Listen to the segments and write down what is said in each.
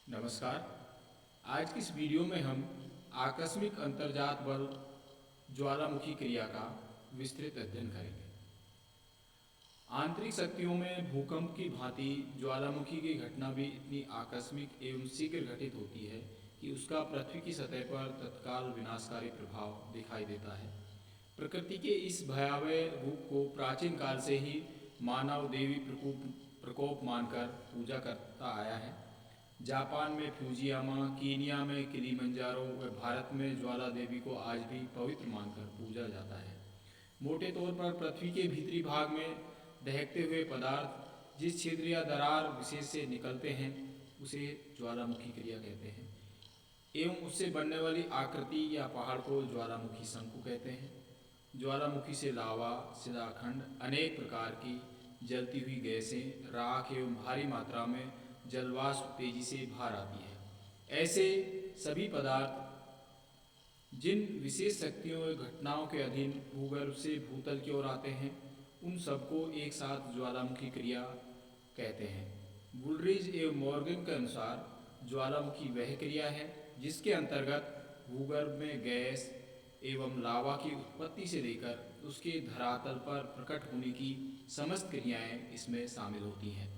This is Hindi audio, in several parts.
नमस्कार। आज की इस वीडियो में हम आकस्मिक अंतर्जात बल ज्वालामुखी क्रिया का विस्तृत अध्ययन करेंगे। आंतरिक शक्तियों में भूकंप की भांति ज्वालामुखी की घटना भी इतनी आकस्मिक एवं शीघ्र घटित होती है कि उसका पृथ्वी की सतह पर तत्काल विनाशकारी प्रभाव दिखाई देता है। प्रकृति के इस भयावह रूप को प्राचीन काल से ही मानव देवी प्रकोप मानकर पूजा करता आया है। जापान में फ्यूजियामा, कीनिया में किलिमंजारो व भारत में ज्वाला देवी को आज भी पवित्र मानकर पूजा जाता है। मोटे तौर पर पृथ्वी के भीतरी भाग में दहकते हुए पदार्थ जिस छिद्र या दरार विशेष से निकलते हैं उसे ज्वालामुखी क्रिया कहते हैं एवं उससे बनने वाली आकृति या पहाड़ को ज्वालामुखी शंकु कहते हैं। ज्वालामुखी से लावा, शिलाखंड, अनेक प्रकार की जलती हुई गैसें, राख एवं भारी मात्रा में जलवाष्प तेजी से बाहर आती है। ऐसे सभी पदार्थ जिन विशेष शक्तियों व घटनाओं के अधीन भूगर्भ से भूतल की ओर आते हैं उन सबको एक साथ ज्वालामुखी क्रिया कहते हैं। वुलरिज एवं मॉर्गन के अनुसार ज्वालामुखी वह क्रिया है जिसके अंतर्गत भूगर्भ में गैस एवं लावा की उत्पत्ति से लेकर उसके धरातल पर प्रकट होने की समस्त क्रियाएं इसमें शामिल होती हैं।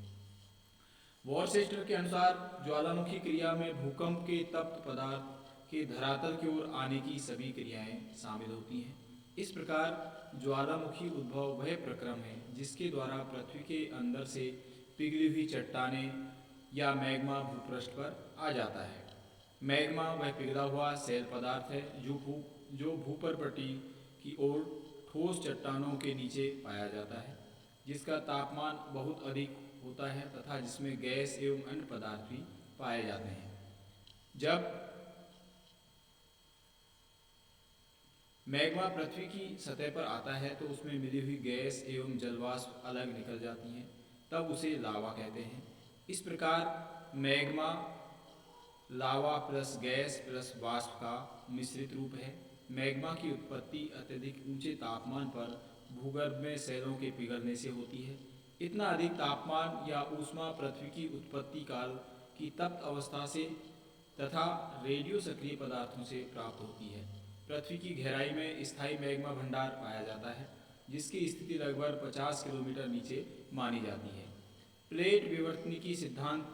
वॉरचेस्टर के अनुसार ज्वालामुखी क्रिया में भूकंप के तप्त पदार्थ के धरातल की ओर आने की सभी क्रियाएं शामिल होती हैं। इस प्रकार ज्वालामुखी उद्भव वह प्रक्रम है जिसके द्वारा पृथ्वी के अंदर से पिघली हुई चट्टानें या मैग्मा भूपृष्ठ पर आ जाता है। मैग्मा वह पिघला हुआ सेल पदार्थ है जो भूपर्पटी की ओर ठोस चट्टानों के नीचे पाया जाता है, जिसका तापमान बहुत अधिक होता है तथा जिसमें गैस एवं अन्य पदार्थ भी पाए जाते हैं। जब मैग्मा पृथ्वी की सतह पर आता है तो उसमें मिली हुई गैस एवं जलवाष्प अलग निकल जाती हैं, तब उसे लावा कहते हैं। इस प्रकार मैग्मा लावा प्लस गैस प्लस वाष्प का मिश्रित रूप है। मैग्मा की उत्पत्ति अत्यधिक ऊंचे तापमान पर भूगर्भ में सेलों के पिघलने से होती है। इतना अधिक तापमान या ऊष्मा पृथ्वी की उत्पत्ति काल की तप्त अवस्था से तथा रेडियो सक्रिय पदार्थों से प्राप्त होती है। पृथ्वी की गहराई में स्थायी मैग्मा भंडार पाया जाता है जिसकी स्थिति लगभग 50 किलोमीटर नीचे मानी जाती है। प्लेट विवर्तनिकी सिद्धांत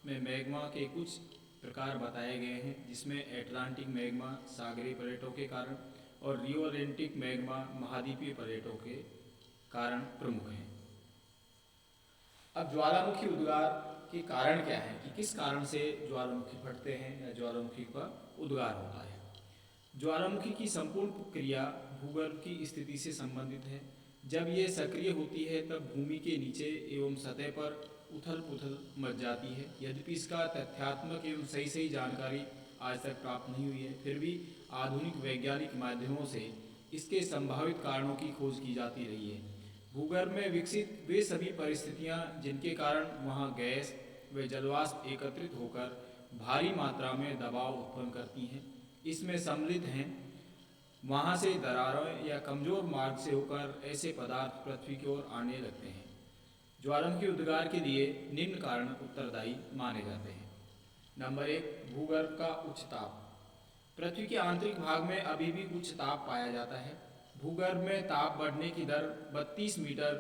में मैग्मा के कुछ प्रकार बताए गए हैं, जिसमें एटलांटिक मैग्मा सागरीय प्लेटों के कारण और रियोलेंटिक मैग्मा महाद्वीपीय प्लेटों के कारण प्रमुख हैं। अब ज्वालामुखी उद्गार के कारण क्या है कि किस कारण से ज्वालामुखी फटते हैं या ज्वालामुखी का उद्गार होता है। ज्वालामुखी की संपूर्ण क्रिया भूगर्भ की स्थिति से संबंधित है। जब ये सक्रिय होती है तब भूमि के नीचे एवं सतह पर उथल पुथल मच जाती है। यद्यपि इसका तथ्यात्मक एवं सही जानकारी आज तक प्राप्त नहीं हुई है, फिर भी आधुनिक वैज्ञानिक माध्यमों से इसके संभावित कारणों की खोज की जाती रही है। भूगर्भ में विकसित वे सभी परिस्थितियां जिनके कारण वहां गैस व जलवाष्प एकत्रित होकर भारी मात्रा में दबाव उत्पन्न करती हैं, इसमें सम्मिलित हैं। वहां से दरारें या कमजोर मार्ग से होकर ऐसे पदार्थ पृथ्वी की ओर आने लगते हैं। ज्वालामुखी उद्गार के लिए निम्न कारण उत्तरदायी माने जाते हैं। नंबर 1, भूगर्भ का उच्च ताप। पृथ्वी के आंतरिक भाग में अभी भी उच्च ताप पाया जाता है। भूगर्भ में ताप बढ़ने की दर 32 मीटर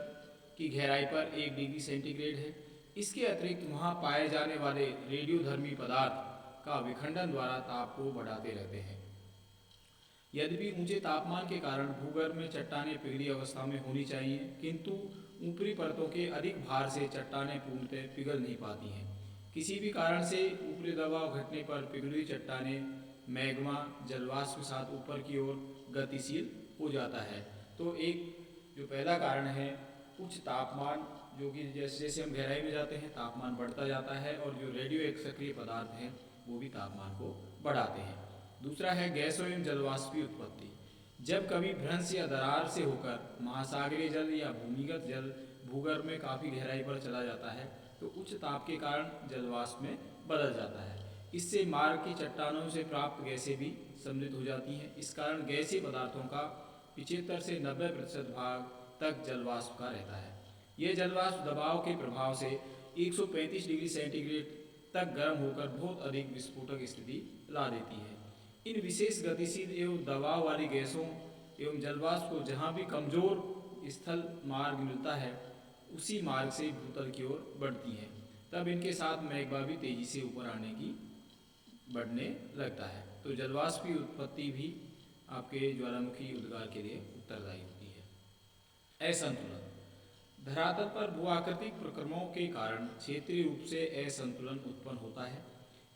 की गहराई पर 1 डिग्री सेंटीग्रेड है। इसके अतिरिक्त वहाँ पाए जाने वाले रेडियोधर्मी पदार्थ का विखंडन द्वारा ताप को बढ़ाते रहते हैं। यद्यपि ऊंचे तापमान के कारण भूगर्भ में चट्टानें पिघली अवस्था में होनी चाहिए, किंतु ऊपरी परतों के अधिक भार से चट्टानें पूर्णतः पिघल नहीं पाती हैं। किसी भी कारण से ऊपरी दबाव घटने पर पिघली चट्टानें मैग्मा जलवाष्प के साथ ऊपर की ओर गतिशील हो जाता है। तो एक जो पहला कारण है उच्च तापमान, जो कि जैसे जैसे हम गहराई में जाते हैं तापमान बढ़ता जाता है और जो रेडियो एक सक्रिय पदार्थ हैं वो भी तापमान को बढ़ाते हैं। दूसरा है गैसों एवं जलवाष्प की उत्पत्ति। जब कभी भ्रंश या दरार से होकर महासागरीय जल या भूमिगत जल भूगर्भ में काफ़ी गहराई पर चला जाता है तो उच्च ताप के कारण जलवाष्प में बदल जाता है। इससे मार्ग की चट्टानों से प्राप्त गैसें भी सम्मिलित हो जाती हैं। इस कारण गैसीय पदार्थों का 75 से 90% भाग तक जलवाष्प का रहता है। यह जलवाष्प दबाव के प्रभाव से 135 डिग्री सेंटीग्रेड तक गर्म होकर बहुत अधिक विस्फोटक स्थिति ला देती है। इन विशेष गतिशील एवं दबाव वाली गैसों एवं जलवाष्प को जहाँ भी कमजोर स्थल मार्ग मिलता है उसी मार्ग से भूतल की ओर बढ़ती है। तब इनके साथ मैग्मा भी तेजी से ऊपर आने की बढ़ने लगता है। तो जलवाष्प की उत्पत्ति भी आपके ज्वालामुखी उद्गार के लिए उत्तरदायी होती है। असंतुलन धरातल पर भूआकृतिक प्रक्रमणों के कारण क्षेत्रीय रूप से असंतुलन उत्पन्न होता है।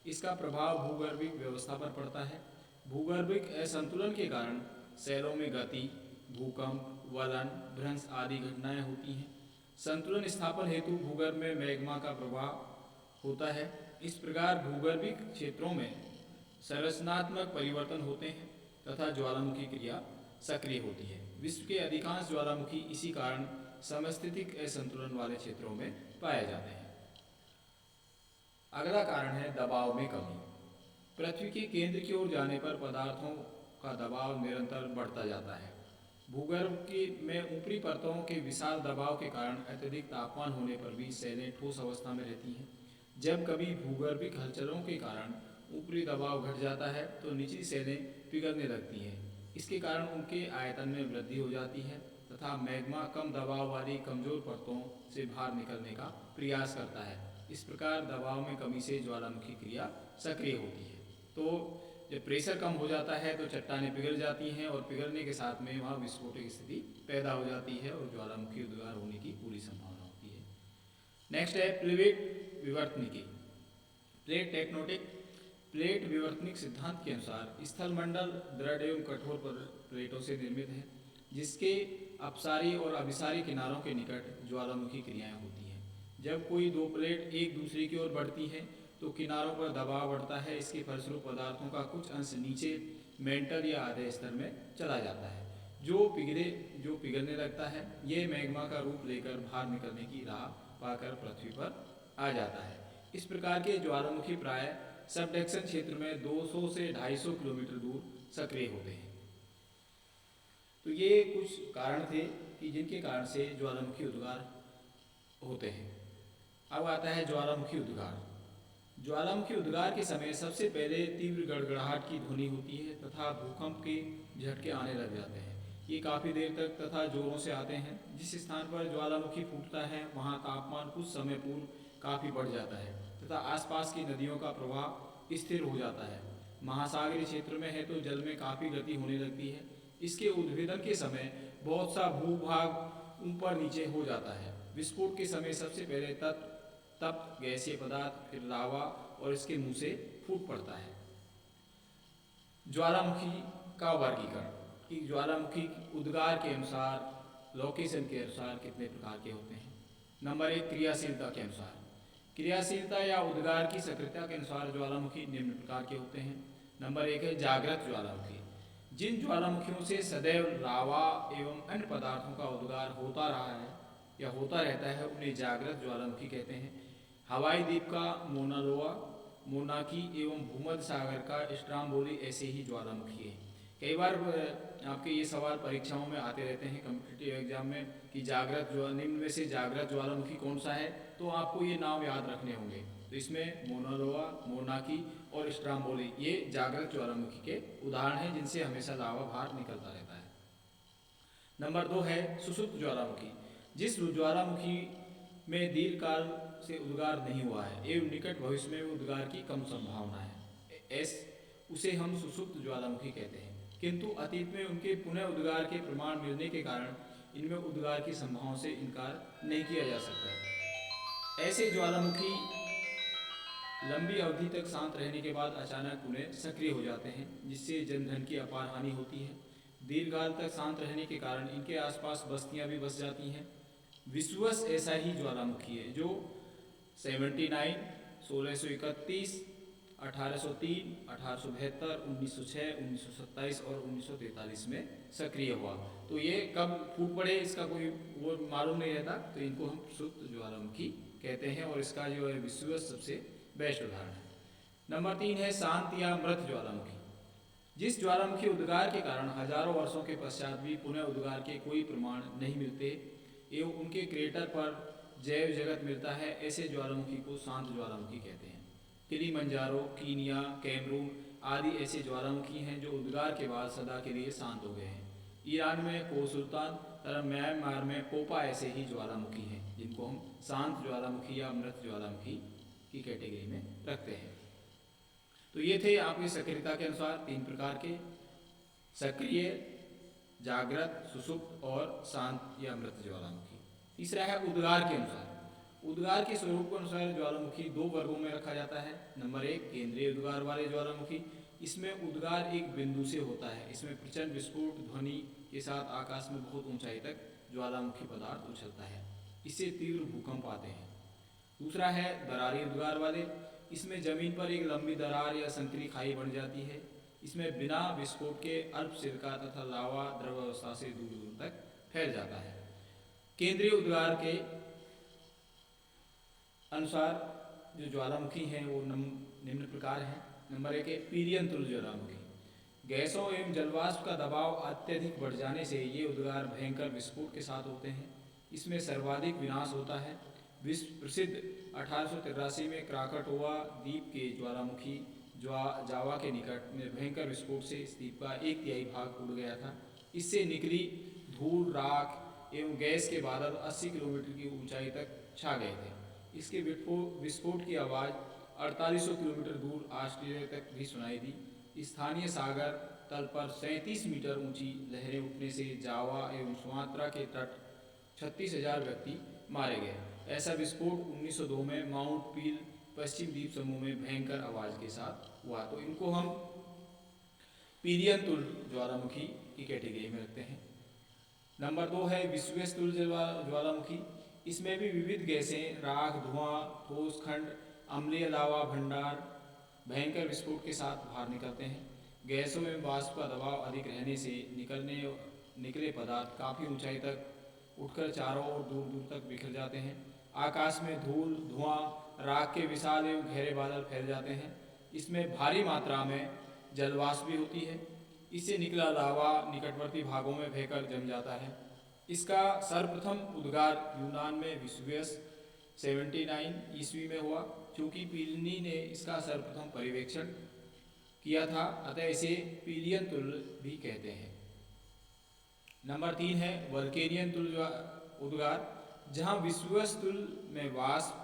इसका प्रभाव भूगर्भिक व्यवस्था पर पड़ता है। भूगर्भिक असंतुलन के कारण शैलों में गति, भूकंप, वलन, भ्रंश आदि घटनाएं होती हैं। संतुलन स्थापन हेतु भूगर्भ में मैग्मा का प्रभाव होता है। इस प्रकार भूगर्भिक क्षेत्रों में संरचनात्मक परिवर्तन होते हैं तथा ज्वालामुखी क्रिया सक्रिय होती है। विश्व के अधिकांश ज्वालामुखी इसी कारण समस्थितिक असंतुलन वाले क्षेत्रों में पाए जाते हैं। अगला कारण है दबाव में कमी। पृथ्वी के केंद्र की ओर जाने पर पदार्थों का दबाव निरंतर बढ़ता जाता है। भूगर्भ की में ऊपरी परतों के विशाल दबाव के कारण अत्यधिक तापमान होने पर भी शैलें ठोस अवस्था में रहती हैं। जब कभी भूगर्भिक हलचलों के कारण ऊपरी दबाव घट जाता है तो निचली शैलें पिघलने लगती हैं। इसके कारण उनके आयतन में वृद्धि हो जाती है तथा मैग्मा कम दबाव वाली कमजोर परतों से बाहर निकलने का प्रयास करता है। इस प्रकार दबाव में कमी से ज्वालामुखी क्रिया सक्रिय होती है। तो जब प्रेशर कम हो जाता है तो चट्टानें पिघल जाती हैं और पिघलने के साथ में वहाँ विस्फोटक स्थिति पैदा हो जाती है और ज्वालामुखी उद्गार होने की पूरी संभावना होती है। नेक्स्ट है प्लेट विवर्तनिकी। Plate tectonic. प्लेट विवर्तनिक सिद्धांत के अनुसार स्थलमंडल दृढ़ एवं कठोर प्लेटों से निर्मित है जिसके अपसारी और अभिसारी किनारों के निकट ज्वालामुखी क्रियाएं होती हैं। जब कोई दो प्लेट एक दूसरे की ओर बढ़ती है तो किनारों पर दबाव बढ़ता है। इसके फलस्वरूप पदार्थों का कुछ अंश नीचे मेंटल या आधे स्तर में चला जाता है जो पिघलने लगता है। ये मैग्मा का रूप लेकर बाहर निकलने की राह पाकर पृथ्वी पर आ जाता है। इस प्रकार के ज्वालामुखी प्राय सबडक्शन क्षेत्र में 200 से 250 किलोमीटर दूर सक्रिय होते हैं। तो ये कुछ कारण थे कि जिनके कारण से ज्वालामुखी उद्गार होते हैं। अब आता है ज्वालामुखी उद्गार। ज्वालामुखी उद्गार के समय सबसे पहले तीव्र गड़गड़ाहट की ध्वनि होती है तथा भूकंप के झटके आने लग जाते हैं। ये काफ़ी देर तक तथा जोरों से आते हैं। जिस स्थान पर ज्वालामुखी फूटता है वहाँ तापमान कुछ समय पूर्व काफ़ी बढ़ जाता है तथा आसपास की नदियों का प्रवाह स्थिर हो जाता है। महासागरीय क्षेत्र में है तो जल में काफ़ी गति होने लगती है। इसके उद्भेदन के समय बहुत सा भूभाग ऊपर नीचे हो जाता है। विस्फोट के समय सबसे पहले तप्त गैसीय पदार्थ फिर लावा और इसके मुंह से फूट पड़ता है। ज्वालामुखी का वर्गीकरण कि ज्वालामुखी उद्गार के अनुसार लोकेशन के अनुसार कितने प्रकार के होते हैं। नंबर 1 क्रियाशीलता के अनुसार। क्रियाशीलता या उद्गार की सक्रियता के अनुसार ज्वालामुखी निम्न प्रकार के होते हैं। नंबर 1 है जागृत ज्वालामुखी। जिन ज्वालामुखियों से सदैव लावा एवं अन्य पदार्थों का उद्गार होता रहा है या होता रहता है उन्हें जागृत ज्वालामुखी कहते हैं। हवाई द्वीप का मोना लोआ, मोनाकी एवं भूमध्य सागर का स्ट्राम्बोली ऐसे ही ज्वालामुखी है। कई बार आपके ये सवाल परीक्षाओं में आते रहते हैं कॉम्पिटिटिव एग्जाम में कि निम्न में से जागृत ज्वालामुखी कौन सा है, तो आपको ये नाम याद रखने होंगे। तो इसमें मोना लोआ, मोनाकी और स्ट्राम्बोली ये जागृत ज्वालामुखी के उदाहरण हैं जिनसे हमेशा लावा बाहर निकलता रहता है। नंबर 2 है सुषुप्त ज्वालामुखी। जिस ज्वालामुखी में दीर्घकाल से उद्गार नहीं हुआ है एवं निकट भविष्य में उद्गार की कम संभावना है, उसे हम सुषुप्त ज्वालामुखी कहते हैं। किंतु अतीत में उनके पुनः उद्गार के प्रमाण मिलने के कारण इनमें उद्गार की संभावना से इनकार नहीं किया जा सकता। ऐसे ज्वालामुखी लंबी अवधि तक शांत रहने के बाद अचानक उन्हें सक्रिय हो जाते हैं जिससे जनधन की अपार हानि होती है। दीर्घकाल तक शांत रहने के कारण इनके आसपास बस्तियां भी बस जाती हैं। विश्वस ऐसा ही ज्वालामुखी है जो 79, 1631, 1803, 1872, 1906, 1927 और 1943 में सक्रिय हुआ। तो ये कब फूट पड़े इसका कोई वो मालूम नहीं रहता, तो इनको हम सुप्त ज्वालामुखी कहते हैं और इसका जो है विश्वस सबसे बेस्ट उदाहरण है। नंबर 3 है शांत या मृत ज्वालामुखी। जिस ज्वालामुखी उद्गार के कारण हजारों वर्षों के पश्चात भी पुनः उद्गार के कोई प्रमाण नहीं मिलते एवं उनके क्रेटर पर जैव जगत मिलता है, ऐसे ज्वालामुखी को शांत ज्वालामुखी कहते हैं। किलिमंजारो, कीनिया, कैमरून आदि ऐसे ज्वालामुखी हैं जो उद्गार के बाद सदा के लिए शांत हो गए हैं। ईरान में कोसुल्तान तथा म्यांमार में पोपा ऐसे ही ज्वालामुखी हैं जिनको हम शांत ज्वालामुखी या मृत ज्वालामुखी की कैटेगरी में रखते हैं। तो ये थे आपकी सक्रियता के अनुसार 3 प्रकार के: सक्रिय, जागृत, सुषुप्त और शांत या मृत ज्वालामुखी। तीसरा है उद्गार के अनुसार। उद्गार के स्वरूप के अनुसार ज्वालामुखी 2 वर्गों में रखा जाता है। नंबर 1, केंद्रीय उद्गार वाले ज्वालामुखी। इसमें उद्गार एक बिंदु से होता है। इसमें प्रचंड विस्फोट ध्वनि के साथ आकाश में बहुत ऊंचाई तक ज्वालामुखी पदार्थ उछलता है। इससे तीव्र भूकंप आते हैं। दूसरा है दरारी उद्गार वाले। इसमें जमीन पर एक लंबी दरार या संकरी खाई बन जाती है। इसमें बिना विस्फोट के अल्प सिरका तथा लावा द्रव अवस्था से दूर दूर तक फैल जाता है। केंद्रीय उद्गार के अनुसार जो ज्वालामुखी हैं वो निम्न प्रकार हैं। नंबर 1 है पीरियन तुल्य ज्वालामुखी। गैसों एवं जलवाष्प का दबाव अत्यधिक बढ़ जाने से ये उद्गार भयंकर विस्फोट के साथ होते हैं। इसमें सर्वाधिक विनाश होता है। विश्व प्रसिद्ध 1883 में क्राकाटोआ द्वीप के ज्वालामुखी जावा के निकट में भयंकर विस्फोट से इस द्वीप का 1/3 भाग उड़ गया था। इससे निकली धूल, राख एवं गैस के बादल 80 किलोमीटर की ऊंचाई तक छा गए थे। इसके विस्फोट की आवाज़ 4800 किलोमीटर दूर ऑस्ट्रेलिया तक भी सुनाई दी। स्थानीय सागर तल पर 37 मीटर ऊंची लहरें उठने से जावा एवं सुमात्रा के तट 36,000 व्यक्ति मारे गए। ऐसा विस्फोट 1902 में माउंट पील पश्चिम द्वीप समूह में भयंकर आवाज़ के साथ हुआ। तो इनको हम पीरियन तुल्य ज्वालामुखी की कैटेगरी में रखते हैं। नंबर 2 है विषुवत तुल्य ज्वालामुखी। इसमें भी विविध गैसें, राख, धुआं, ठोस खंड, अम्लीय लावा भंडार भयंकर विस्फोट के साथ बाहर निकलते हैं। गैसों में वाष्प का दबाव अधिक रहने से निकले पदार्थ काफ़ी ऊंचाई तक उठकर चारों ओर दूर दूर तक बिखर जाते हैं। आकाश में धूल, धुआं, राख के विशाल एवं गहरे बादल फैल जाते हैं। इसमें भारी मात्रा में जलवाष्प भी होती है। इससे निकला लावा निकटवर्ती भागों में बहकर जम जाता है। इसका सर्वप्रथम उद्गार यूनान में विसुवियस 79 ईस्वी में हुआ। चूँकि प्लिनी ने इसका सर्वप्रथम पर्यवेक्षण किया था, अतः इसे पीलियन तुल्य भी कहते हैं। नंबर 3 है वल्केनियन तुल्य उद्गार। जहाँ विसुवियस तुल्य में वाष्प,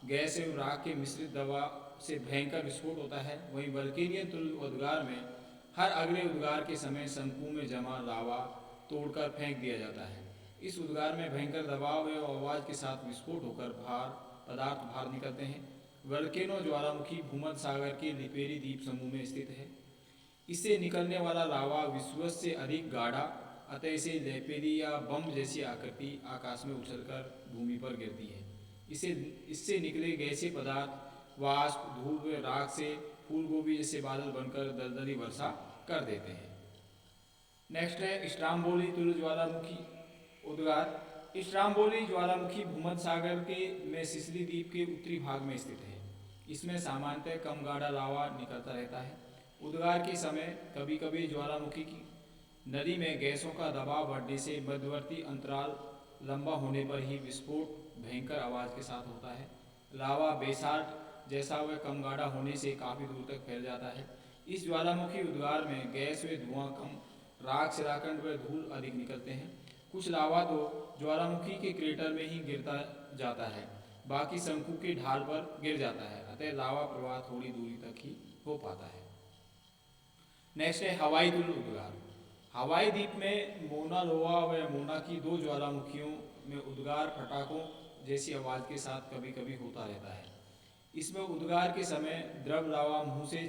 गैस एवं राख के मिश्रित दबाव से भयंकर विस्फोट होता है, वहीं वल्केनियन तुल्य उद्गार में हर अगले उद्गार के समय शंकु में जमा लावा तोड़कर फेंक दिया जाता है। इस उद्गार में भयंकर दबाव एवं आवाज़ के साथ विस्फोट होकर पदार्थ बाहर निकलते हैं। वल्केनो ज्वालामुखी भूमध्य सागर के लिपेरी द्वीप समूह में स्थित है। इससे निकलने वाला लावा विषुवत से अधिक गाढ़ा, अतः इसे लेपेरी या बम जैसी आकृति आकाश में उछलकर भूमि पर गिरती है। इससे निकले गैसीय पदार्थ वाष्प, धूल व राख से फूल गोभी जैसे बादल बनकर दलदली वर्षा कर देते हैं। नेक्स्ट है स्ट्राम्बोली तुल्य ज्वालामुखी उद्गार। स्ट्राम्बोली ज्वालामुखी भूमध्य सागर के में सिसिली द्वीप के उत्तरी भाग में स्थित है। इसमें सामान्यतः कम गाढ़ा लावा निकलता रहता है। उद्गार के समय कभी कभी ज्वालामुखी की नदी में गैसों का दबाव बढ़ने से मध्यवर्ती अंतराल लंबा होने पर ही विस्फोट भयंकर आवाज़ के साथ होता है। लावा बेसाल्ट जैसा व कम गाढ़ा होने से काफ़ी दूर तक फैल जाता है। इस ज्वालामुखी उद्गार में गैस व धुआं कम, राख, शिलाखंड व धूल अधिक निकलते हैं। कुछ लावा तो ज्वालामुखी के क्रेटर में ही गिरता जाता है, बाकी शंकु के ढाल पर गिर जाता है, अतः लावा प्रवाह थोड़ी दूरी तक ही हो पाता है। नेक्स्ट है हवाई तुल्य उद्गार। हवाई द्वीप में मोना लोआ व मोना की 2 ज्वालामुखियों में उद्गार फटाकों जैसी आवाज़ के साथ कभी कभी होता रहता है। इसमें उद्गार के समय द्रव लावा मुँह से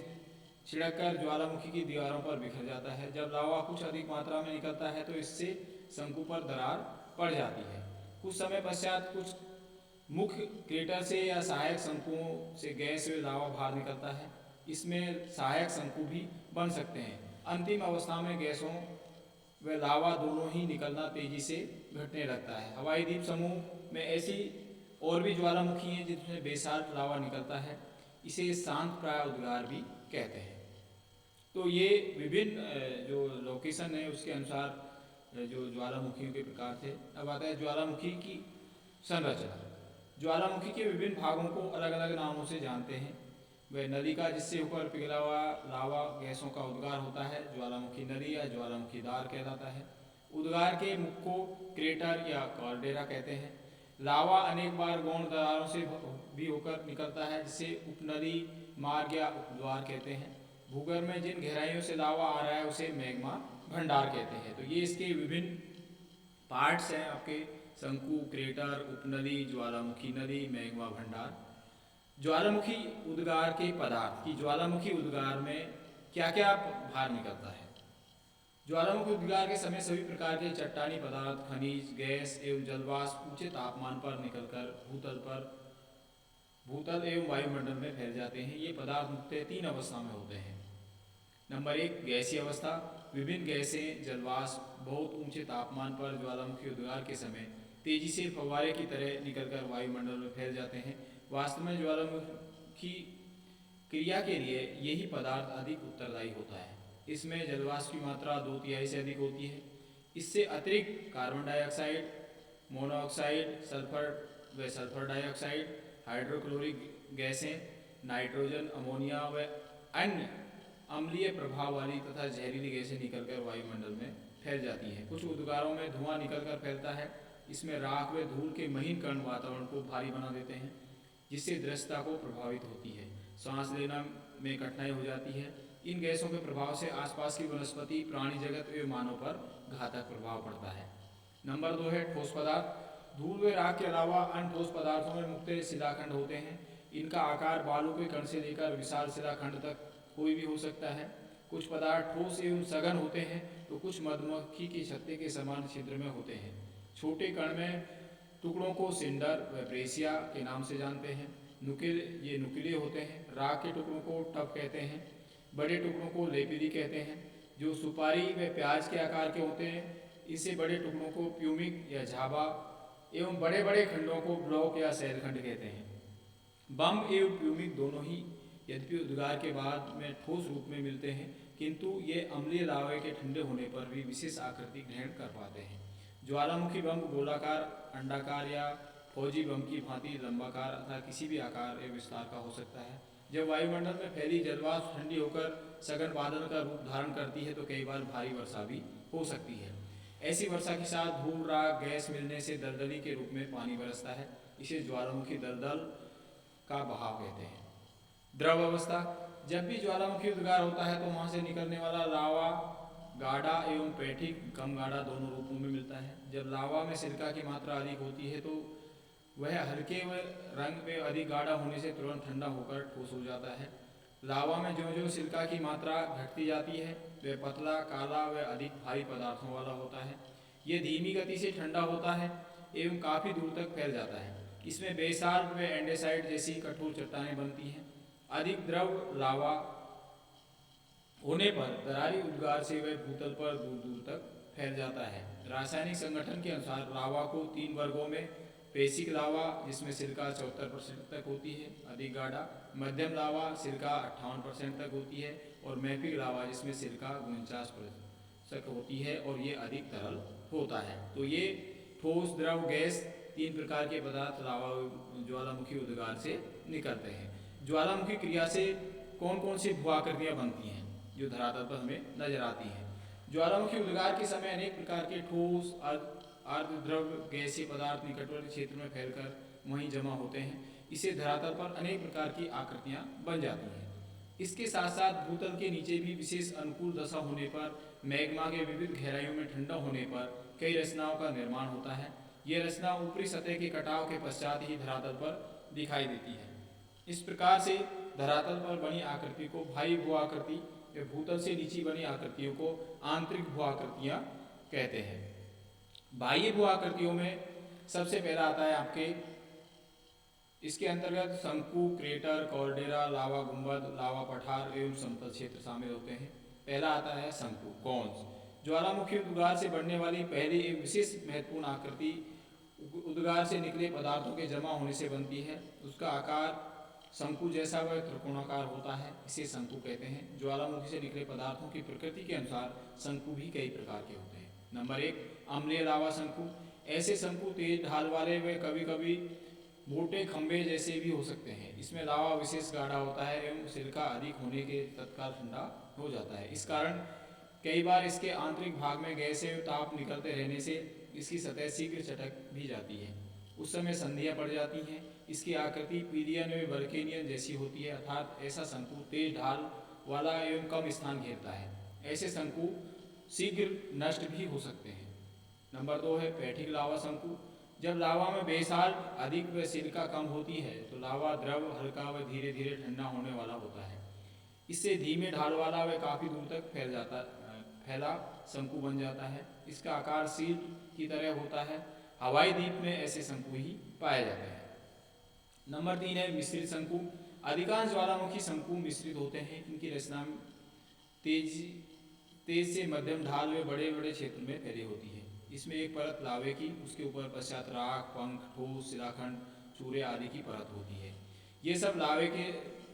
छिड़ककर ज्वालामुखी की दीवारों पर बिखर जाता है। जब लावा कुछ अधिक मात्रा में निकलता है तो इससे शंकु पर दरार पड़ जाती है। कुछ समय पश्चात कुछ मुख्य क्रेटर से या सहायक शंकुओं से गैस व लावा बाहर निकलता है। इसमें सहायक शंकु भी बन सकते हैं। अंतिम अवस्था में गैसों व लावा दोनों ही निकलना तेजी से घटने लगता है। हवाई द्वीप समूह में ऐसी और भी ज्वालामुखी हैं जिसमें बेसाल्ट लावा निकलता है। इसे शांत प्राय उद्गार भी कहते हैं। तो ये विभिन्न जो लोकेशन है उसके अनुसार जो ज्वालामुखियों के प्रकार थे। अब आता है ज्वालामुखी की संरचना। ज्वालामुखी के विभिन्न भागों को अलग अलग नामों से जानते हैं। वह नलिका जिससे ऊपर पिघला हुआ लावा गैसों का उद्गार होता है ज्वालामुखी नली या ज्वालामुखी द्वार कहलाता है। उद्गार के मुख को क्रेटर या कॉल्डेरा कहते हैं। लावा अनेक बार गौण दरारों से भी होकर निकलता है जिसे उपनली मार्ग या उपद्वार कहते हैं। भूगर्भ में जिन गहराइयों से लावा आ रहा है उसे मैग्मा भंडार कहते हैं। तो ये इसके विभिन्न पार्ट्स हैं आपके, शंकु, क्रेटर, उपनली, ज्वालामुखी नली, मैग्मा भंडार। ज्वालामुखी उद्गार के पदार्थ कि ज्वालामुखी उद्गार में क्या क्या बाहर निकलता है। ज्वालामुखी उद्गार के समय सभी प्रकार के चट्टानी पदार्थ, खनिज, गैस एवं जलवाष्प ऊंचे तापमान पर निकलकर भूतल एवं वायुमंडल में फैल जाते हैं। ये पदार्थ मुख्यतः 3 अवस्था में होते हैं। नंबर 1 गैसीय अवस्था। विभिन्न गैसें जलवाष्प बहुत ऊंचे तापमान पर ज्वालामुखी उद्गार के समय तेजी से फव्वारे की तरह निकलकर वायुमंडल में फैल जाते हैं। वास्तव में ज्वालामुखी क्रिया के लिए यही पदार्थ अधिक उत्तरदायी होता है। इसमें जलवाष्प की मात्रा 2/3 से अधिक होती है। इससे अतिरिक्त carbon dioxide, monoxide, sulphur dioxide, hydrochloric गैसें, नाइट्रोजन, अमोनिया व अन्य अम्लीय प्रभाव वाली तथा जहरीली गैसें निकलकर वायुमंडल में फैल जाती हैं। कुछ उद्गारों में धुआं निकलकर फैलता है। इसमें राख व धूल के महीन कण वातावरण को भारी बना देते हैं जिससे दृश्यता को प्रभावित होती है। सांस लेना में कठिनाई हो जाती है। इन गैसों के प्रभाव से आसपास की वनस्पति, प्राणी जगत एवं मानव पर घातक प्रभाव पड़ता है। नंबर 2 है ठोस पदार्थ। धूल व राख के अलावा अन्य ठोस पदार्थों में मुख्यतः शिलाखंड होते हैं। इनका आकार बालू के कण से लेकर विशाल शिलाखंड तक कोई भी हो सकता है। कुछ पदार्थ ठोस एवं सघन होते हैं तो कुछ मधुमक्खी के छत्ते के समान छिद्र में होते हैं। छोटे कण में टुकड़ों को सिंडर व ब्रेसिया के नाम से जानते हैं। ये नुकीले होते हैं। राख के टुकड़ों को टप कहते हैं। बड़े टुकड़ों को लेपिडी कहते हैं जो सुपारी व प्याज के आकार के होते हैं। इससे बड़े टुकड़ों को प्यूमिक या झाबा एवं बड़े बड़े खंडों को ब्लॉक या शैलखंड कहते हैं। बम एवं प्यूमिक दोनों ही यद्यपि उद्गार के बाद में ठोस रूप में मिलते हैं किंतु ये अम्लीय लावे के ठंडे होने पर भी विशेष आकृति ग्रहण कर पाते हैं। ज्वालामुखी बम गोलाकार, अंडाकार या फौजी बम की भांति लंबाकार अथवा किसी भी आकार एवं विस्तार का हो सकता है। जब वायुमंडल में फैली जलवाष्प ठंडी होकर सघन बादल का रूप धारण करती है तो कई बार भारी वर्षा भी हो सकती है। ऐसी वर्षा के साथ धूल, राख, गैस मिलने से दलदली के रूप में पानी बरसता है। इसे ज्वालामुखी दलदल का बहाव कहते हैं। द्रव अवस्था। जब भी ज्वालामुखी उद्गार होता है तो वहां से निकलने वाला लावा गाढ़ा एवं पैठिक कम गाढ़ा दोनों रूपों में मिलता है। जब लावा में सिरका की मात्रा अधिक होती है तो वह हल्के व रंग में अधिक गाढ़ा होने से तुरंत ठंडा होकर ठोस हो जाता है। लावा में जो जो सिरका की मात्रा घटती जाती है वह पतला, काला व अधिक भारी पदार्थों वाला होता है। यह धीमी गति से ठंडा होता है एवं काफ़ी दूर तक फैल जाता है। इसमें बेसाल्ट व एंडेसाइट जैसी कठोर चट्टानें बनती हैं। अधिक द्रव लावा होने पर दरारी उद्गार से वह भूतल पर दूर दूर तक फैल जाता है। रासायनिक संगठन के अनुसार लावा को 3 वर्गों में बेसिक लावा जिसमें सिरका 74% तक होती है, अधिक गाढ़ा, मध्यम लावा सिरका 58% तक होती है और मैफिक लावा जिसमें सिरका 49% तक होती है और ये अधिक तरल होता है। तो ये ठोस, द्रव, गैस 3 प्रकार के पदार्थ लावा ज्वालामुखी उद्गार से निकलते हैं। ज्वालामुखी क्रिया से कौन कौन सी भू-आकृतियाँ बनती हैं जो धरातल पर हमें नजर आती हैं। ज्वालामुखी उद्गार के समय अनेक प्रकार के ठोस, अर्धद्रव, गैसीय पदार्थ निकटवर्ती क्षेत्र में फैलकर वहीं जमा होते हैं। इससे धरातल पर अनेक प्रकार की आकृतियाँ बन जाती हैं। इसके साथ साथ भूतल के नीचे भी विशेष अनुकूल दशा होने पर, मैग्मा के विविध गहराइयों में ठंडा होने पर कई रचनाओं का निर्माण होता है। ये रचना ऊपरी सतह के कटाव के पश्चात ही धरातल पर दिखाई देती है। इस प्रकार से धरातल पर बनी आकृति को बाह्य भू आकृति या भूतल से नीचे बनी आकृतियों को आंतरिक भू आकृतियाँ कहते हैं। बाह्य भू आकृतियों में सबसे पहला आता है आपके, इसके अंतर्गत शंकु, क्रेटर, कॉल्डेरा, लावा गुंबद, लावा पठार एवं समतल क्षेत्र शामिल होते हैं। पहला आता है शंकु, कॉन्स। ज्वालामुखी उद्गार से बढ़ने वाली पहली एक विशेष महत्वपूर्ण आकृति उद्गार से निकले पदार्थों के जमा होने से बनती है। उसका आकार शंकु जैसा व त्रिकोणाकार होता है, इसे शंकु कहते हैं। ज्वालामुखी से निकले पदार्थों की प्रकृति के अनुसार शंकु भी कई प्रकार के होते हैं। नंबर 1 अम्लीय लावा शंकु। ऐसे शंकु तेज ढाल वाले व कभी कभी मोटे खंभे जैसे भी हो सकते हैं। इसमें लावा विशेष गाढ़ा होता है एवं सिरका अधिक होने के तत्काल ठंडा हो जाता है। इस कारण कई बार इसके आंतरिक भाग में गैस एवं ताप निकलते रहने से इसकी सतह शीघ्र चटक भी जाती है। उस समय संधियाँ पड़ जाती हैं। इसकी आकृति पीलियन व वर्केनियन जैसी होती है, अर्थात ऐसा शंकु तेज ढाल वाला एवं कम स्थान घेरता है। ऐसे शंकु शीघ्र नष्ट भी हो सकते हैं। नंबर 2 है पैठिक लावा शंकु। जब लावा में बेसाल्ट अधिक व सिलिका कम होती है तो लावा द्रव हल्का व धीरे धीरे ठंडा होने वाला होता है। इससे धीमे ढाल वाला व काफ़ी दूर तक फैला शंकु बन जाता है। इसका आकार शील्ड की तरह होता है। हवाई द्वीप में ऐसे शंकु ही पाए जाते हैं। नंबर 3 है मिश्रित शंकु। अधिकांश ज्वालामुखी शंकु मिश्रित होते हैं। इनकी रचना तेज से मध्यम ढाल में बड़े बड़े क्षेत्र में फैली होती है। इसमें एक परत लावे की, उसके ऊपर पश्चात राख, पंख, ठोस, शिलाखंड, चूरे आदि की परत होती है। ये सब लावे के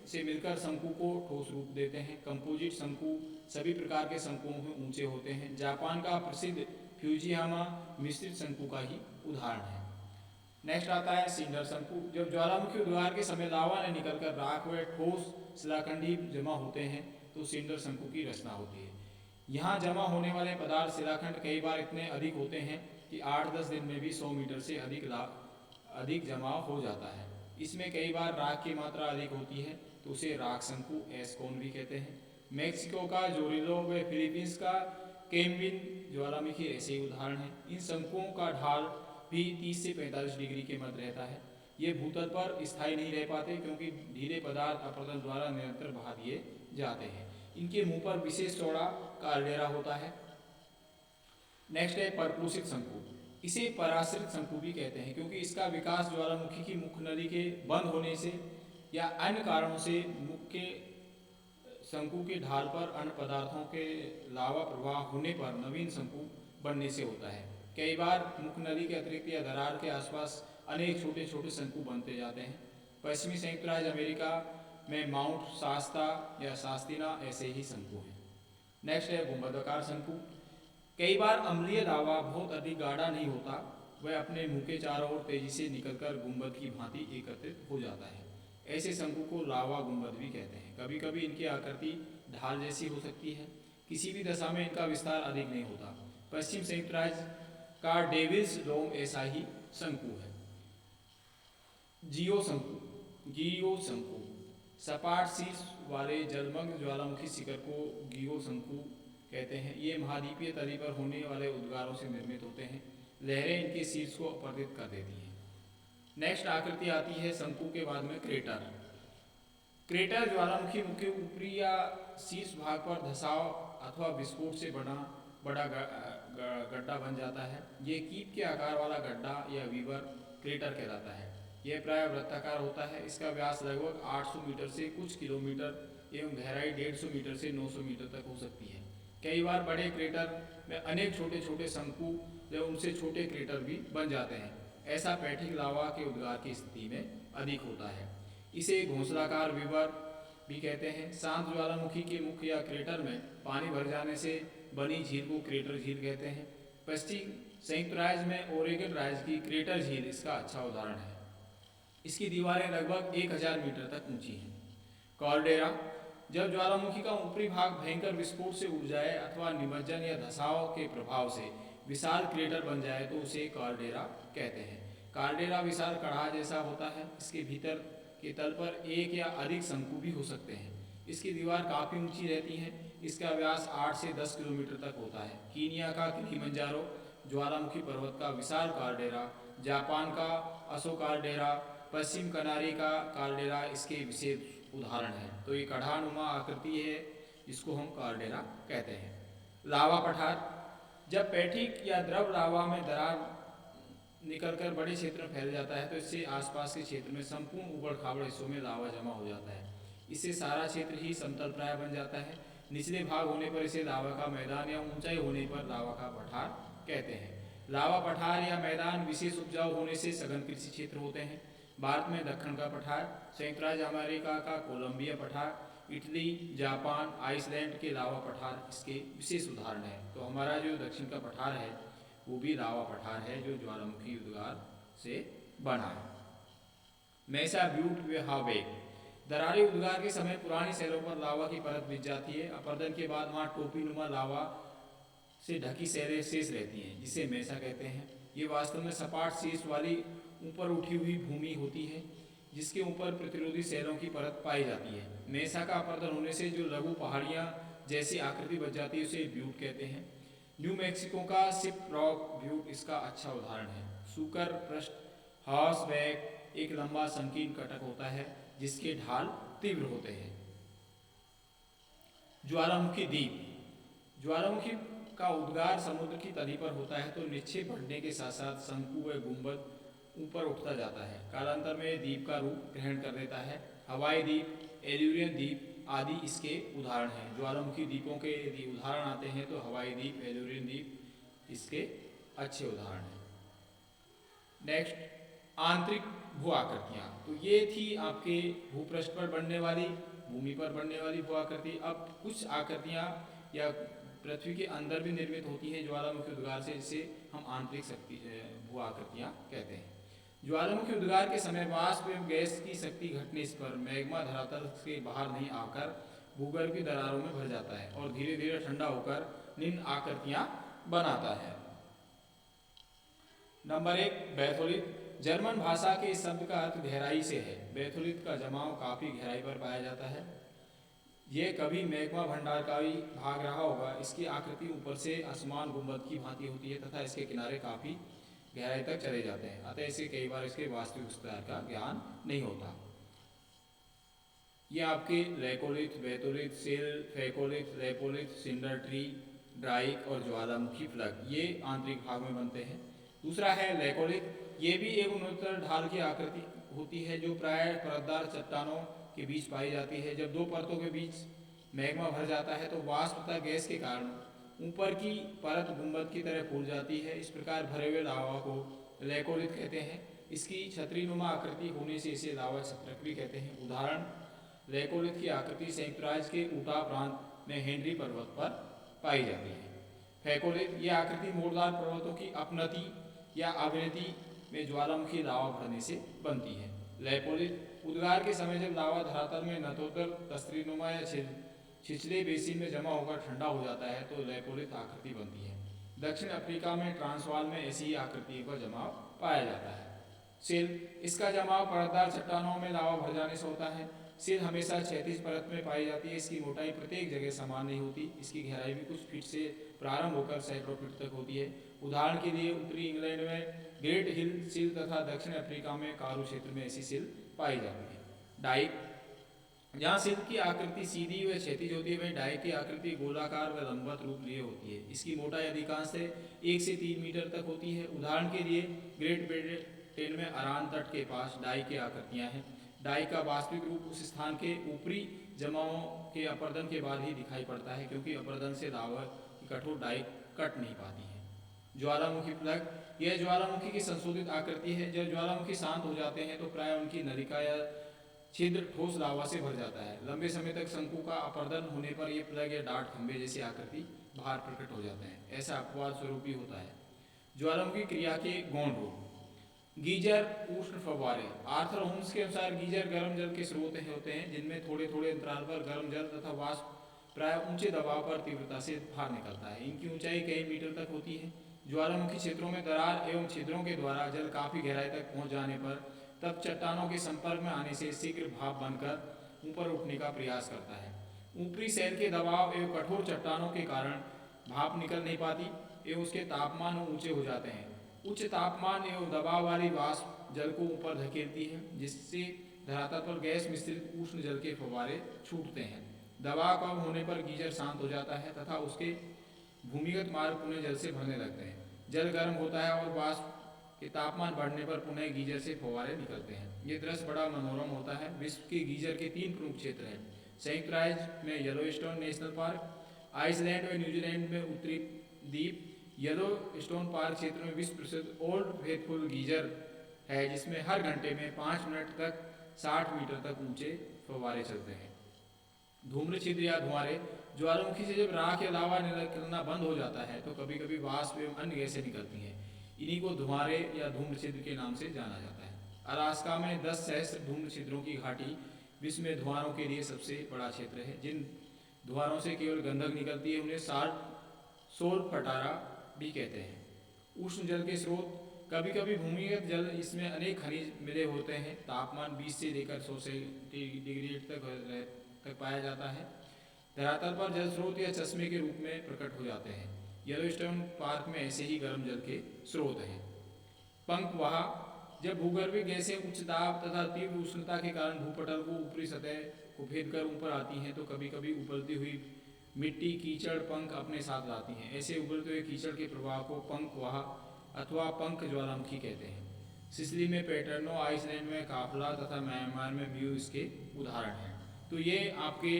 से मिलकर शंकु को ठोस रूप देते हैं। कंपोजिट शंकु सभी प्रकार के शंकुओं में ऊंचे होते हैं। जापान का प्रसिद्ध फ्यूजियामा मिश्रित शंकु का ही उदाहरण है। नेक्स्ट आता है सिंडर शंकु। जब ज्वालामुखी उद्गार के समय लावा ने निकलकर राख व ठोस शिलाखंडी जमा होते हैं तो सिंडर शंकु की रचना होती है। यहाँ जमा होने वाले पदार्थ शिलाखंड कई बार इतने अधिक होते हैं कि 8-10 दिन में भी 100 मीटर से अधिक जमा हो जाता है। इसमें कई बार राख की मात्रा अधिक होती है तो उसे राख शंकु एस्कोन भी कहते हैं। मैक्सिको का जोरिलो व फिलीपींस का केम्बिन ज्वालामुखी ऐसे ही उदाहरण है। इन शंकुओं का ढाल भी 30 से 45 डिग्री के मध्य रहता है। ये भूतल पर स्थायी नहीं रह पाते क्योंकि ढीले पदार्थ अपरदन द्वारा निरंतर बहा दिए जाते हैं। इनके मुंह पर विशेष चौड़ा कालडेरा होता है। नेक्स्ट है परपोषित शंकु। इसे पराश्रित शंकु भी कहते हैं क्योंकि इसका विकास ज्वालामुखी की मुख्य नली के बंद होने से या अन्य कारणों से मुख्य शंकु के ढाल पर अन्य पदार्थों के लावा प्रवाह होने पर नवीन शंकु बनने से होता है। कई बार मुख्य नली के अतिरिक्त या दरार के आसपास अनेक छोटे छोटे शंकु बनते जाते हैं। पश्चिमी संयुक्त राज्य अमेरिका में माउंट शास्ता या शास्तिना ऐसे ही शंकु हैं। नेक्स्ट है गुंबदाकार शंकु। कई बार अम्लीय लावा बहुत अधिक गाढ़ा नहीं होता, वह अपने मुंह के चारों ओर तेजी से निकलकर गुंबद की भांति एकत्रित हो जाता है। ऐसे शंकु को लावा गुंबद भी कहते हैं। कभी कभी इनकी आकृति ढाल जैसी हो सकती है। किसी भी दशा में इनका विस्तार अधिक नहीं होता। पश्चिम संयुक्त राज्य का डेविल्स डोम ऐसा ही शंकु है। जियो शंकु सपाट शीर्ष वाले जलमग्न ज्वालामुखी शिखर को गियो शंकु कहते हैं। ये महाद्वीपीय तली पर होने वाले उद्गारों से निर्मित होते हैं। लहरें इनके शीर्ष को अपरदित कर देती हैं। नेक्स्ट आकृति आती है शंकु के बाद में क्रेटर। क्रेटर ज्वालामुखी मुख्य ऊपरी या शीर्ष भाग पर धसाव अथवा विस्फोट से बड़ा गड्ढा बन जाता है। ये कीप के आकार वाला गड्ढा या वीवर क्रेटर कहलाता है। यह प्राय वृत्ताकार होता है। इसका व्यास लगभग 800 मीटर से कुछ किलोमीटर एवं गहराई 150 मीटर से 900 मीटर तक हो सकती है। कई बार बड़े क्रेटर में अनेक छोटे छोटे शंकु या उनसे छोटे क्रेटर भी बन जाते हैं। ऐसा पैठिक लावा के उद्गार की स्थिति में अधिक होता है। इसे घोंसलाकार विवर भी कहते हैं। शांत ज्वालामुखी के मुख या क्रेटर में पानी भर जाने से बनी झील को क्रेटर झील कहते हैं। पश्चिम संयुक्त राज्य में ओरेगन राज्य की क्रेटर झील इसका अच्छा उदाहरण है। इसकी दीवारें लगभग 1000 मीटर तक ऊंची हैं। कॉलडेरा। जब ज्वालामुखी का ऊपरी भाग भयंकर विस्फोट से उड़ जाए अथवा निमज्जन या धसाव के प्रभाव से विशाल क्रेटर बन जाए तो उसे कॉलडेरा कहते हैं। कॉलडेरा विशाल कड़ाह जैसा होता है। इसके भीतर के तल पर एक या अधिक शंकु भी हो सकते हैं। इसकी दीवार काफ़ी ऊंची रहती है। इसका व्यास 8 से 10 किलोमीटर तक होता है। कीनिया का किलिमंजारो ज्वालामुखी पर्वत का विशाल कॉलडेरा, जापान का असो कॉलडेरा, पश्चिम कनारी का कॉलडेरा इसके विशेष उदाहरण है। तो ये कढ़ानुमा आकृति है, इसको हम कॉलडेरा कहते हैं। लावा पठार। जब पैठिक या द्रव लावा में दरार निकलकर बड़े क्षेत्र में फैल जाता है तो इससे आसपास के क्षेत्र में संपूर्ण उबड़ खाबड़ हिस्सों में लावा जमा हो जाता है। इससे सारा क्षेत्र ही समतल प्राय बन जाता है। निचले भाग होने पर इसे लावा का मैदान या ऊंचाई होने पर लावा का पठार कहते हैं। लावा पठार या मैदान विशेष उपजाऊ होने से सघन कृषि क्षेत्र होते हैं। भारत में दक्षिण का पठार, संयुक्त राज्य अमेरिका का कोलंबिया पठार, इटली, जापान, आइसलैंड के लावा पठार इसके विशेष उदाहरण है। तो हमारा जो दक्षिण का पठार है वो भी लावा पठार है जो ज्वालामुखी उद्गार से बना है। मैसा ब्यूट वेहावेग, दरारी उद्गार के समय पुरानी सेलों पर लावा की परत बिछ जाती है। अपर्दन के बाद वहाँ टोपीनुमा लावा से ढकी सेलें शेष रहती हैं, जिसे मैसा कहते हैं। ये वास्तव में सपाट शीर्ष वाली ऊपर उठी हुई भूमि होती है, जिसके ऊपर प्रतिरोधी सेलों की परत पाई जाती है। मैसा का अपर्दन होने से जो लघु पहाड़ियाँ जैसी आकृति बच जाती है उसे ब्यूट कहते हैं। न्यू मैक्सिको का सिप रॉक ब्यूट इसका अच्छा उदाहरण है। सूकर पृष्ठ हॉर्सबैक एक लंबा संकीर्ण कटक होता है जिसके ढाल तीव्र होते हैं। ज्वालामुखी द्वीप, ज्वालामुखी का उद्गार समुद्र की तली पर होता है तो निक्षेप बढ़ने के साथ साथ शंकु व गुंबद ऊपर उठता जाता है। कालांतर में द्वीप का रूप ग्रहण कर लेता है। हवाई द्वीप, एल्यूरियन द्वीप आदि इसके उदाहरण हैं। ज्वालामुखी द्वीपों के यदि उदाहरण आते हैं तो हवाई द्वीप, एल्यूरियन द्वीप इसके अच्छे उदाहरण हैं। नेक्स्ट, आंतरिक भू आकृतियाँ। तो ये थी आपके भूपृष्ठ पर बनने वाली, भूमि पर बनने वाली भू आकृति। अब कुछ आकृतियाँ या पृथ्वी के अंदर भी निर्मित होती हैं ज्वालामुखी उद्गार से, जिसे हम आंतरिक शक्ति भू आकृतियाँ कहते हैं। ज्वालामुखी उद्गार के समय वाष्प एवं गैस की शक्ति घटने पर मैग्मा धरातल से बाहर नहीं आकर भूगर्भ की दरारों में भर जाता है और धीरे धीरे ठंडा होकर निम्न आकृतियाँ बनाता है। नंबर 1, बैथोलित। जर्मन भाषा के इस शब्द का अर्थ गहराई से है। बैथोलित का जमाव काफी गहराई पर पाया जाता है। यह कभी मैग्मा भंडार का ही भाग रहा होगा। इसकी आकृति ऊपर से असमान गुंबद की भांति होती है तथा इसके किनारे काफी गहराई तक चले जाते हैं, अतः इसे कई बार इसके वास्तविक विस्तार का ज्ञान नहीं होता। ये आपके laccolith, batholith, sill, phacolith, lopolith, cinder tree, dyke और ज्वालामुखी प्लग ये आंतरिक भाग में बनते हैं। दूसरा है लैकोलिथ। ये भी एक उन्नतर ढाल की आकृति होती है जो प्राय परतदार चट्टानों के बीच पाई जाती है। जब दो परतों के बीच मैग्मा भर जाता है तो वाष्प तथा गैस के कारण ऊपर की परत गुंबद की तरह फूल जाती है। इस प्रकार भरे हुए लावा को लैकोलिथ कहते हैं। इसकी छतरीनुमा आकृति होने से इसे लावा छत्रक भी कहते हैं। उदाहरण, लैकोलिथ की आकृति संयुक्त राज्य के ऊटा प्रांत में हेनरी पर्वत पर पाई जाती है। फैकोलिथ, ये आकृति मोड़दार पर्वतों की अपनति या अवनति में ज्वालामुखी लावा भरने से बनती है। लैपोलिथ, उद्गार के समय जब लावा धरातल में नतोदर तस्तरीनुमा या छिछले बेसिन में जमा होकर ठंडा हो जाता है तो लैपोलिथ आकृति बनती है। दक्षिण अफ्रीका में ट्रांसवाल में ऐसी ही आकृतियों का जमाव पाया जाता है। सिल, इसका जमाव परतदार चट्टानों में लावा भर जाने से होता है। सिल हमेशा क्षैतिज परत में पाई जाती है। इसकी मोटाई प्रत्येक जगह समान नहीं होती। इसकी गहराई भी कुछ फीट से प्रारंभ होकर सैकड़ों फीट तक होती है। उदाहरण के लिए उत्तरी इंग्लैंड में ग्रेट हिल सिल तथा दक्षिण अफ्रीका में कारू क्षेत्र में ऐसी सिल पाई जाती है। डाइक, जहाँ सिल की आकृति सीधी व क्षैतिज होती है वहीं डाइक की आकृति गोलाकार व लंबवत रूप लिए होती है। इसकी मोटाई अधिकांशतः 1 से 3 मीटर तक होती है। उदाहरण के लिए ग्रेट ब्रिटेन में अरान तट के पास डाइक की आकृतियाँ हैं। डाइक का वास्तविक रूप उस स्थान के ऊपरी जमावों के अपर्दन के बाद ही दिखाई पड़ता है, क्योंकि अपर्दन से लावा की कठोर डाइक कट नहीं पाती है। ज्वालामुखी प्लग, यह ज्वालामुखी की संशोधित आकृति है। जब ज्वालामुखी शांत हो जाते हैं तो प्राय उनकी नलिका या छिद्र ठोस लावा से भर जाता है। लंबे समय तक शंकु का अपर्दन होने पर यह प्लग या डार्ट खंभे जैसी आकृति बाहर प्रकट हो जाते हैं। ऐसा अपवाद स्वरूप ही होता है। ज्वालामुखी क्रिया के गौण रूप, गीजर, उष्ण फव्वारे। आर्थर होम्स के अनुसार गीजर गर्म जल के स्रोत होते हैं जिनमें थोड़े थोड़े अंतराल पर गर्म जल तथा वाष्प प्राय ऊंचे दबाव पर तीव्रता से बाहर निकलता है। इनकी ऊंचाई कई मीटर तक होती है। ज्वालामुखी क्षेत्रों में दरार एवं छिद्रों के द्वारा जल काफी गहराई तक पहुंच जाने पर तब चट्टानों के संपर्क में आने से शीघ्र भाप बनकर ऊपर उठने का प्रयास करता है। ऊपरी शैल के दबाव एवं कठोर चट्टानों के कारण भाप निकल नहीं पाती एवं उसके तापमान ऊंचे हो जाते हैं। उच्च तापमान एवं दबाव वाली वाष्प जल को ऊपर धकेलती है, जिससे धरातल पर गैस मिश्रित उष्ण जल के फव्वारे छूटते हैं। दबाव कम होने पर गीजर शांत हो जाता है तथा उसके भूमिगत मार्ग पुनः जल से भरने लगते हैं। जल गर्म होता है और वाष्प के तापमान बढ़ने पर पुनः गीजर से फव्वारे निकलते हैं। ये दृश्य बड़ा मनोरम होता है। विश्व के गीजर के 3 प्रमुख क्षेत्र हैं। संयुक्त राज्य में येलोस्टोन नेशनल पार्क, आइसलैंड व न्यूजीलैंड में उत्तरी द्वीप। येलोस्टोन पार्क क्षेत्र में विश्व प्रसिद्ध ओल्ड फेथफुल गीजर है, जिसमें हर घंटे में 5 मिनट तक 60 मीटर तक ऊंचे फव्वारे चलते हैं। धूम्र छिद्र या धुआंरे, ज्वालामुखी से जब राख या लावा निकलना बंद हो जाता है तो कभी कभी वाष्प एवं अन्य गैसें निकलती हैं। इन्हीं को धुआंरे या धूम्र छिद्र के नाम से जाना जाता है। अलास्का में 10 सहस्त्र धूम्र छिद्रों की घाटी विश्व में धुआंों के लिए सबसे बड़ा क्षेत्र है। जिन धुआंों से केवल गंधक निकलती है उन्हें सौर फटारा भी कहते हैं। उष्ण जल के स्रोत, कभी कभी भूमिगत जल, इसमें अनेक खनिज मिले होते हैं। तापमान 20 से लेकर 100 सेंटीग्रेड तक पाया जाता है। धरातल पर जल स्रोत या चश्मे के रूप में प्रकट हो जाते हैं। येलोस्टोन पार्क में ऐसे ही गर्म जल के स्रोत हैं। पंख वहा, जब भूगर्भीय गैसें उच्च दाब तथा तीव्र उष्णता के कारण भूपटल को ऊपरी सतह को भेद कर ऊपर आती हैं तो कभी कभी उबलती हुई मिट्टी, कीचड़ पंख अपने साथ लाती हैं। ऐसे उबलते हुए कीचड़ के प्रवाह को पंख वहा अथवा पंख ज्वालामुखी कहते हैं। सिसिली में पेटर्नो, आइसलैंड में काफला तथा म्यांमार में म्यू इसके उदाहरण हैं। तो ये आपके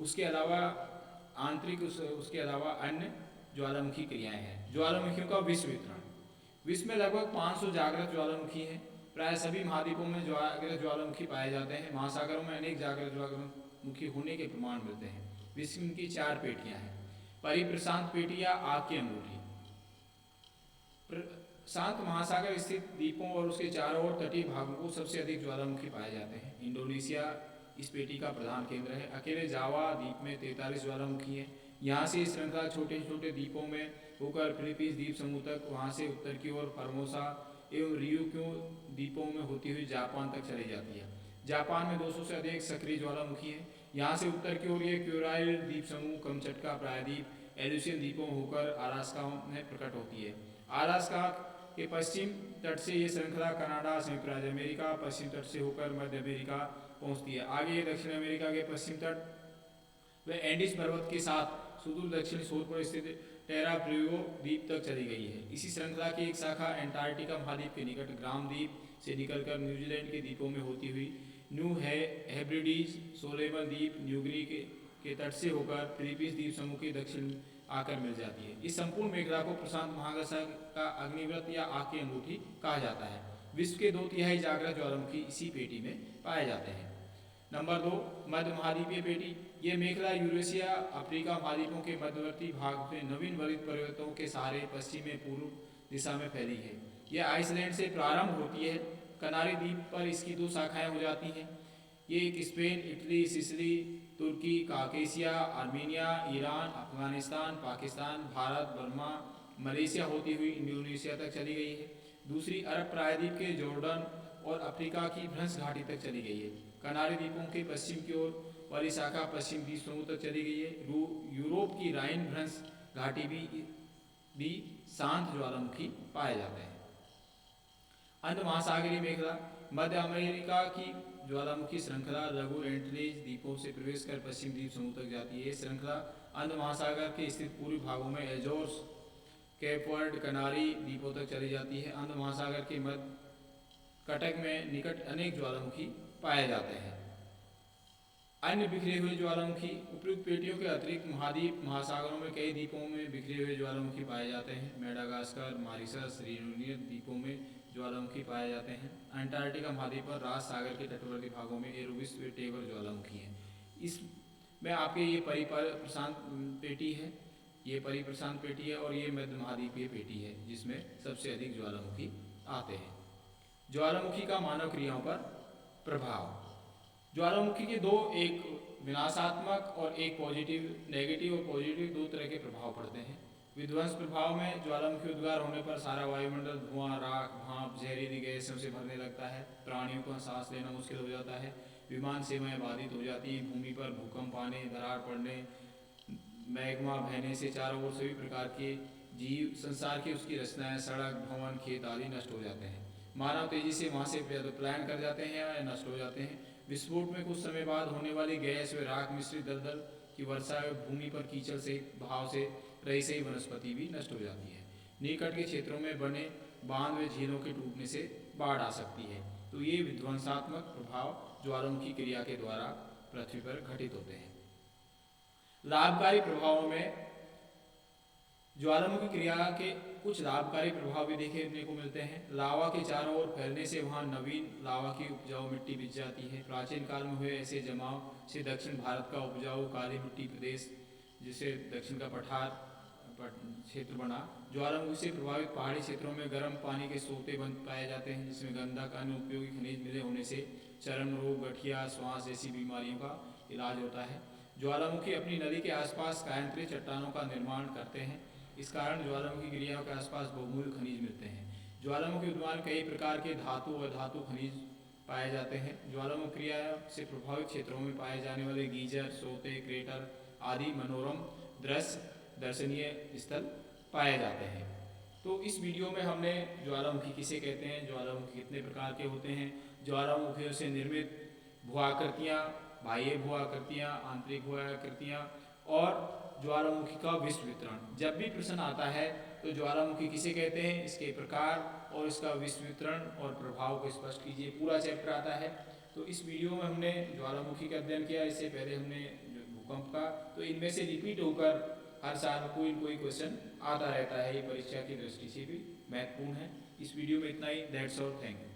उसके अलावा आंतरिक उसके अलावा अन्य ज्वालामुखी क्रियाएं हैं। ज्वालामुखियों का विश्व वितरण, विश्व में लगभग 500 जागृत ज्वालामुखी हैं। प्राय सभी महाद्वीपों में जागृत ज्वालामुखी पाए जाते हैं। महासागरों में अनेक जागृत ज्वालामुखी होने के प्रमाण मिलते हैं। विश्व की 4 पेटियां हैं। परिप्रशांत पेटी या आग की अंगूठी, शांत महासागर स्थित द्वीपों और उसके चारों ओर तटीय भागों को सबसे अधिक ज्वालामुखी पाए जाते हैं। इंडोनेशिया इस पेटी का प्रधान केंद्र है। अकेले जावा द्वीप में 43 ज्वालामुखी है। यहाँ से श्रृंखला छोटे छोटे द्वीपों में होकर फिलीपींस द्वीप समूह तक, वहाँ से उत्तर की ओर फॉर्मोसा एवं रियूक्यू द्वीपों में होती हुई जापान तक चली जाती है। जापान में 200 से अधिक सक्रिय ज्वालामुखी है। यहाँ से उत्तर की ओर ये क्यूराइल द्वीप समूह, कमचटका प्रायद्वीप, एल्यूसियन द्वीपों होकर अलास्का में प्रकट होती है। अलास्का के पश्चिम तट से ये श्रृंखला कनाडा, संयुक्त राज्य अमेरिका, पश्चिम तट से होकर मध्य अमेरिका पहुंचती है। आगे ये दक्षिण अमेरिका के पश्चिम तट व एंडीज पर्वत के साथ सुदूर दक्षिणी छोर पर स्थित टेरा प्रियो द्वीप तक चली गई है। इसी श्रृंखला की एक शाखा एंटार्क्टिका महाद्वीप के निकट ग्राम द्वीप से निकलकर न्यूजीलैंड के द्वीपों में होती हुई न्यू हेब्रिडीज, सोलेमन द्वीप, न्यूगिनी के तट से होकर फिलीपींस द्वीप समूह के दक्षिण आकर मिल जाती है। इस संपूर्ण मेखला को प्रशांत महासागर का अग्निव्रत या आग की अंगूठी कहा जाता है। विश्व के 2/3 जागृत ज्वालामुखी इसी पेटी में पाए जाते हैं। नंबर 2, मध्य महाद्वीपीय पेटी। ये मेखला यूरेशिया, अफ्रीका महाद्वीपों के मध्यवर्ती भाग में नवीन वलित पर्वतों के सहारे पश्चिम में पूर्व दिशा में फैली है। यह आइसलैंड से प्रारंभ होती है। कनारी द्वीप पर इसकी 2 शाखाएं हो जाती हैं। ये एक स्पेन, इटली, सिसिली, तुर्की, Caucasia, Armenia, Iran, Afghanistan, Pakistan, Bharat, Burma, Malaysia होती हुई इंडोनेशिया तक चली गई है। दूसरी अरब प्रायद्वीप के जॉर्डन और अफ्रीका की भ्रंश घाटी तक चली गई है। कनारी द्वीपों के पश्चिम की ओर वाली शाखा पश्चिम द्वीप समूह तक चली गई है। यूरोप की राइन भ्रंश घाटी भी शांत ज्वालामुखी पाए जाते हैं। अंत महासागरीय मेखला, मध्य अमेरिका की ज्वालामुखी श्रृंखला लघु एंटीलेज द्वीपों से प्रवेश कर पश्चिम द्वीप समूह तक जाती है। श्रृंखला अंध महासागर के स्थित पूर्वी भागों में एजोर्स, केप वर्ड, कनारी द्वीपों तक चली जाती है। अंध महासागर के मध्य कटक में निकट अनेक ज्वालामुखी पाए जाते हैं। अन्य बिखरे हुए ज्वालामुखी, उपयुक्त पेटियों के अतिरिक्त महाद्वीप महासागरों में कई द्वीपों में बिखरे हुए ज्वालामुखी पाए जाते हैं। मेडागास्कर, मॉरिशस, रियूनियन द्वीपों में ज्वालामुखी पाए जाते हैं। अंटार्कटिका महाद्वीप पर राज सागर के तटवर्ती भागों में एरोविस टेबर ज्वालामुखी हैं। इसमें आपके ये परिप्रशांत पेटी है, ये परिप्रशांत पेटी है और ये मध्य महाद्वीपीय पेटी है जिसमें सबसे अधिक ज्वालामुखी आते हैं। ज्वालामुखी का मानव क्रियाओं पर प्रभाव। ज्वालामुखी के 2, एक विनाशात्मक और एक पॉजिटिव, नेगेटिव और पॉजिटिव 2 तरह के प्रभाव पड़ते हैं। विध्वंस प्रभाव में ज्वालामुखी उद्गार होने पर सारा वायुमंडल धुआं, राख, भाप, जहरीली गैसों से भरने लगता है। प्राणियों को सांस लेना मुश्किल हो जाता है। विमान सेवाएं बाधित हो जाती है। भूमि पर भूकंप आने, दरार पड़ने, मैग्मा बहने से चारों ओर सभी प्रकार के जीव, संसार की उसकी रचनाएं, सड़क, भवन, खेत आदि नष्ट हो जाते हैं। मानव तेजी से वहाँ से पलायन कर जाते हैं या नष्ट हो जाते हैं। विस्फोट में कुछ समय बाद होने वाली गैस व राख मिश्रित दलदल की वर्षा भूमि पर कीचड़ से भाव से रही सही वनस्पति भी नष्ट हो जाती है। निकट के क्षेत्रों में बने बांध व झीलों के टूटने से बाढ़ आ सकती है। तो ये विध्वंसात्मक प्रभाव ज्वालामुखी क्रिया के द्वारा पृथ्वी पर घटित होते हैं। लाभकारी प्रभावों में ज्वालामुखी क्रिया के कुछ लाभकारी प्रभाव भी देखने को मिलते हैं। लावा के चारों ओर फैलने से वहाँ नवीन लावा की उपजाऊ मिट्टी बिछ जाती है। प्राचीन काल में हुए ऐसे जमाव से दक्षिण भारत का उपजाऊ काली मिट्टी प्रदेश, जिसे दक्षिण का क्षेत्र बना। ज्वालामुखी से प्रभावित पहाड़ी क्षेत्रों में गर्म पानी के सोते बन पाए जाते हैं, जिसमें गंधक अन्य उपयोगी खनिज मिले होने से चर्म रोग, गठिया, श्वास जैसी बीमारियों का इलाज होता है। ज्वालामुखी अपनी नदी के आसपास कायांतरित चट्टानों का निर्माण करते हैं। इस कारण ज्वालामुखी क्रियाओं के आसपास बहुमूल्य खनिज मिलते हैं। ज्वालामुखी उद्वान कई प्रकार के धातु और धातु खनिज पाए जाते हैं। ज्वालामुखी क्रिया से प्रभावित क्षेत्रों में पाए जाने वाले गीजर, सोते, क्रेटर आदि मनोरम दृश्य दर्शनीय स्थल पाए जाते हैं। तो इस वीडियो में हमने ज्वालामुखी किसे कहते हैं, ज्वालामुखी कितने प्रकार के होते हैं, ज्वालामुखियों से निर्मित भूआकृतियाँ, बाह्य भूआकृतियाँ, आंतरिक भूआकृतियाँ और ज्वालामुखी का विश्व वितरण। जब भी प्रश्न आता है तो ज्वालामुखी किसे कहते हैं, इसके प्रकार और इसका विश्व वितरण और प्रभाव को स्पष्ट कीजिए, पूरा चैप्टर आता है। तो इस वीडियो में हमने ज्वालामुखी का अध्ययन किया, इससे पहले हमने भूकंप का। तो इनमें से रिपीट होकर हर साल कोई न कोई क्वेश्चन आता रहता है, ये परीक्षा की दृष्टि से भी महत्वपूर्ण है। इस वीडियो में इतना ही। That's all, thank you.